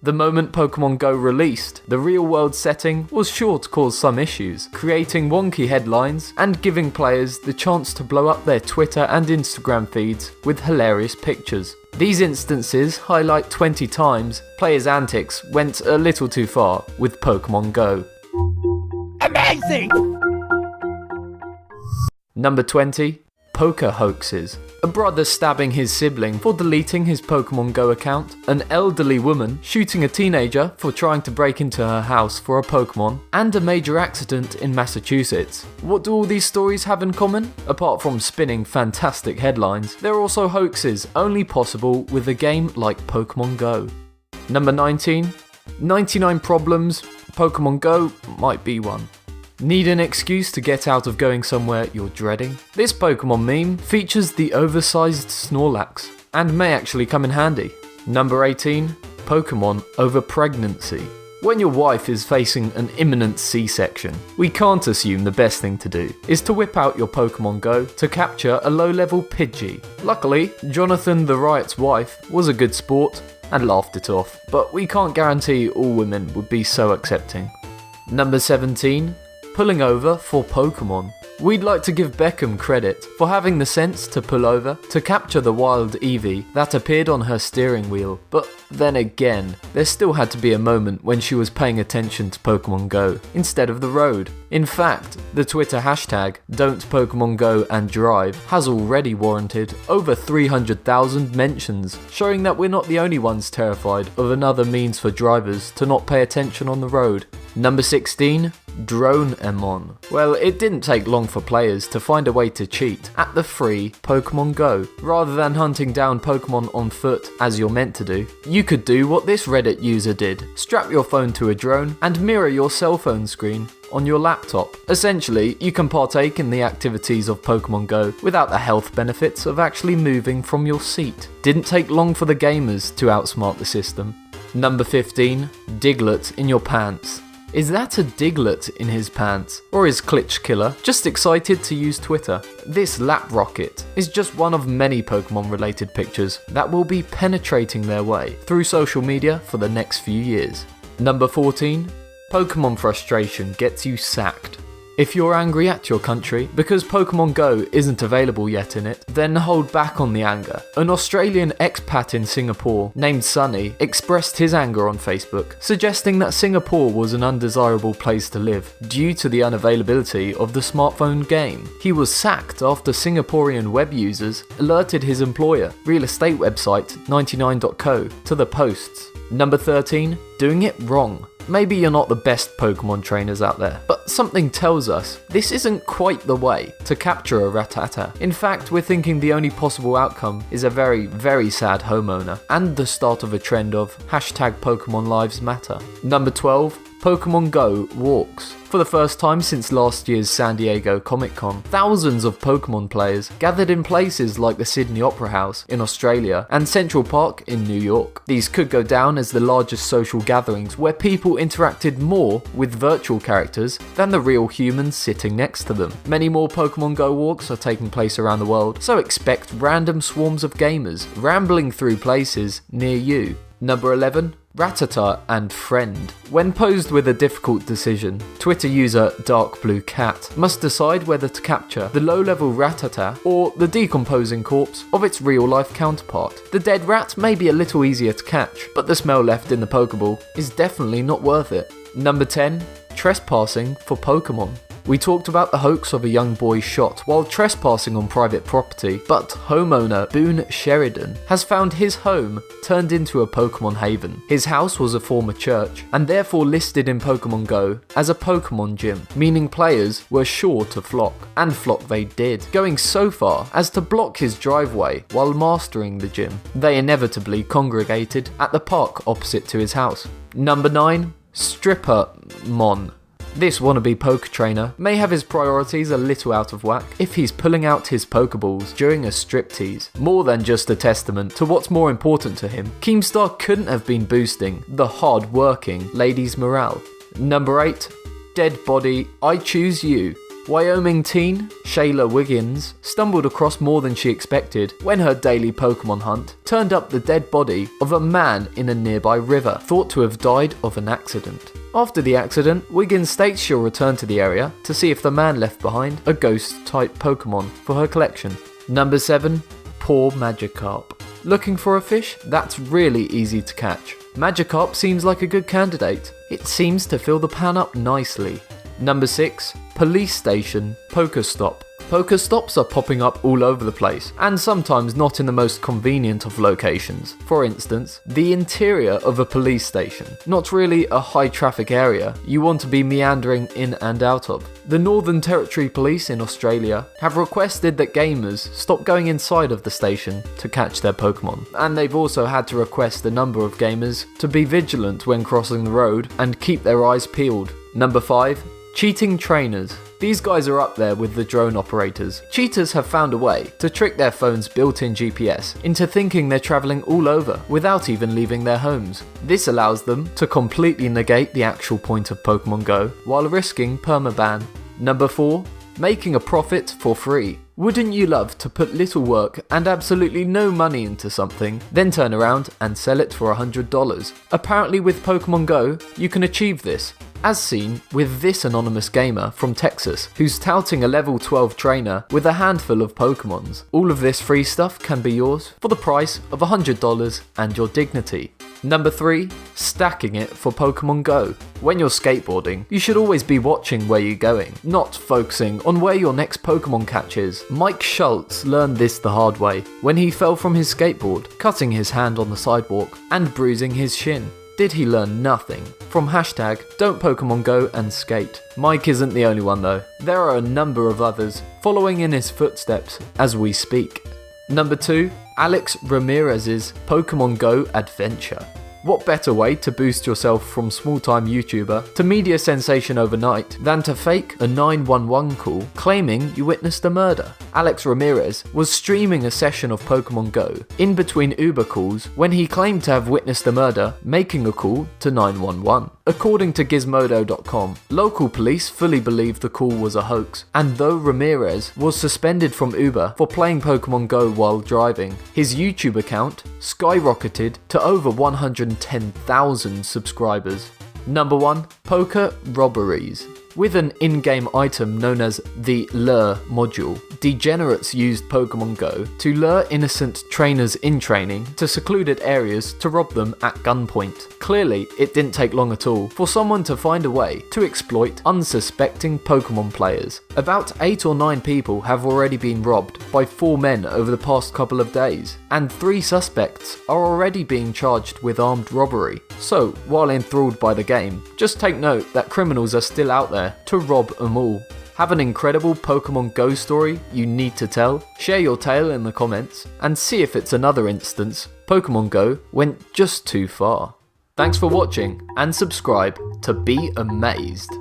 The moment Pokemon Go released, the real-world setting was sure to cause some issues, creating wonky headlines and giving players the chance to blow up their Twitter and Instagram feeds with hilarious pictures. These instances highlight 20 times players' antics went a little too far with Pokemon Go. Amazing! Number 20. Poker hoaxes. A brother stabbing his sibling for deleting his Pokemon Go account, an elderly woman shooting a teenager for trying to break into her house for a Pokemon, and a major accident in Massachusetts. What do all these stories have in common? Apart from spinning fantastic headlines, they're also hoaxes only possible with a game like Pokemon Go. Number 19. 99 problems, Pokemon Go might be one. Need an excuse to get out of going somewhere you're dreading? This Pokemon meme features the oversized Snorlax, and may actually come in handy. Number 18. Pokemon over pregnancy. When your wife is facing an imminent C-section, we can't assume the best thing to do is to whip out your Pokemon Go to capture a low-level Pidgey. Luckily, Jonathan the Riot's wife was a good sport and laughed it off, but we can't guarantee all women would be so accepting. Number 17. Pulling over for Pokemon. We'd like to give Beckham credit for having the sense to pull over to capture the wild Eevee that appeared on her steering wheel, but then again, there still had to be a moment when she was paying attention to Pokemon Go instead of the road. In fact, the Twitter hashtag #Don'tPokemonGoAndDrive has already warranted over 300,000 mentions, showing that we're not the only ones terrified of another means for drivers to not pay attention on the road. Number 16. Drone-emon. Well, it didn't take long for players to find a way to cheat at the free Pokemon Go. Rather than hunting down Pokemon on foot as you're meant to do, you could do what this Reddit user did. Strap your phone to a drone and mirror your cell phone screen on your laptop. Essentially, you can partake in the activities of Pokemon Go without the health benefits of actually moving from your seat. Didn't take long for the gamers to outsmart the system. Number 15. Diglett in your pants. Is that a Diglett in his pants? Or is Klitsch Killer just excited to use Twitter? This lap rocket is just one of many Pokemon related pictures that will be penetrating their way through social media for the next few years. Number 14. Pokemon frustration gets you sacked. If you're angry at your country because Pokemon Go isn't available yet in it, then hold back on the anger. An Australian expat in Singapore named Sunny expressed his anger on Facebook, suggesting that Singapore was an undesirable place to live due to the unavailability of the smartphone game. He was sacked after Singaporean web users alerted his employer, real estate website 99.co, to the posts. Number 13. Doing it wrong. Maybe you're not the best Pokemon trainers out there, but something tells us this isn't quite the way to capture a Rattata. In fact, we're thinking the only possible outcome is a very, very sad homeowner, and the start of a trend of #Pokemon Lives Matter. Number 12. Pokemon Go walks. For the first time since last year's San Diego Comic-Con, thousands of Pokemon players gathered in places like the Sydney Opera House in Australia and Central Park in New York. These could go down as the largest social gatherings where people interacted more with virtual characters than the real humans sitting next to them. Many more Pokemon Go walks are taking place around the world, so expect random swarms of gamers rambling through places near you. Number 11. Rattata and Friend. When posed with a difficult decision, Twitter user DarkBlueCat must decide whether to capture the low-level Rattata or the decomposing corpse of its real-life counterpart. The dead rat may be a little easier to catch, but the smell left in the Pokeball is definitely not worth it. Number 10. Trespassing for Pokemon. We talked about the hoax of a young boy shot while trespassing on private property, but homeowner Boone Sheridan has found his home turned into a Pokemon haven. His house was a former church, and therefore listed in Pokemon Go as a Pokemon gym, meaning players were sure to flock. And flock they did, going so far as to block his driveway while mastering the gym. They inevitably congregated at the park opposite to his house. Number 9. Strippermon. This wannabe poker trainer may have his priorities a little out of whack if he's pulling out his Pokeballs during a striptease. More than just a testament to what's more important to him, Keemstar couldn't have been boosting the hard-working ladies' morale. Number 8. Dead Body, I Choose You. Wyoming teen Shayla Wiggins stumbled across more than she expected when her daily Pokemon hunt turned up the dead body of a man in a nearby river, thought to have died of an accident. After the accident, Wiggins states she'll return to the area to see if the man left behind a ghost-type Pokemon for her collection. Number 7. Poor Magikarp. Looking for a fish? That's really easy to catch. Magikarp seems like a good candidate. It seems to fill the pan up nicely. Number 6. Police Station Pokestop. Pokestops are popping up all over the place, and sometimes not in the most convenient of locations. For instance, the interior of a police station. Not really a high traffic area you want to be meandering in and out of. The Northern Territory Police in Australia have requested that gamers stop going inside of the station to catch their Pokemon, and they've also had to request a number of gamers to be vigilant when crossing the road and keep their eyes peeled. Number 5. Cheating trainers. These guys are up there with the drone operators. Cheaters have found a way to trick their phone's built-in GPS into thinking they're travelling all over without even leaving their homes. This allows them to completely negate the actual point of Pokemon Go while risking permaban. Number 4. Making a profit for free. Wouldn't you love to put little work and absolutely no money into something, then turn around and sell it for $100? Apparently with Pokemon Go, you can achieve this, as seen with this anonymous gamer from Texas who's touting a level 12 trainer with a handful of Pokemons. All of this free stuff can be yours for the price of $100 and your dignity. Number 3. Stacking it for Pokemon Go. When you're skateboarding, you should always be watching where you're going, not focusing on where your next Pokemon catch is. Mike Schultz learned this the hard way when he fell from his skateboard, cutting his hand on the sidewalk and bruising his shin. Did he learn nothing from hashtag Don't Pokemon Go and Skate? Mike isn't the only one though. There are a number of others following in his footsteps as we speak. Number 2. Alex Ramirez's Pokemon Go Adventure. What better way to boost yourself from small-time YouTuber to media sensation overnight than to fake a 911 call claiming you witnessed a murder? Alex Ramirez was streaming a session of Pokemon Go in between Uber calls when he claimed to have witnessed a murder, making a call to 911. According to Gizmodo.com, local police fully believed the call was a hoax, and though Ramirez was suspended from Uber for playing Pokemon Go while driving, his YouTube account skyrocketed to over 110,000 subscribers. Number 1. Poker Robberies. With an in-game item known as the Lure module, degenerates used Pokemon Go to lure innocent trainers in training to secluded areas to rob them at gunpoint. Clearly, it didn't take long at all for someone to find a way to exploit unsuspecting Pokemon players. About 8 or 9 people have already been robbed by 4 men over the past couple of days, and 3 suspects are already being charged with armed robbery. So, while enthralled by the game, just take note that criminals are still out there to rob them all. Have an incredible Pokemon Go story you need to tell? Share your tale in the comments and see if it's another instance Pokemon Go went just too far. Thanks for watching and subscribe to be amazed.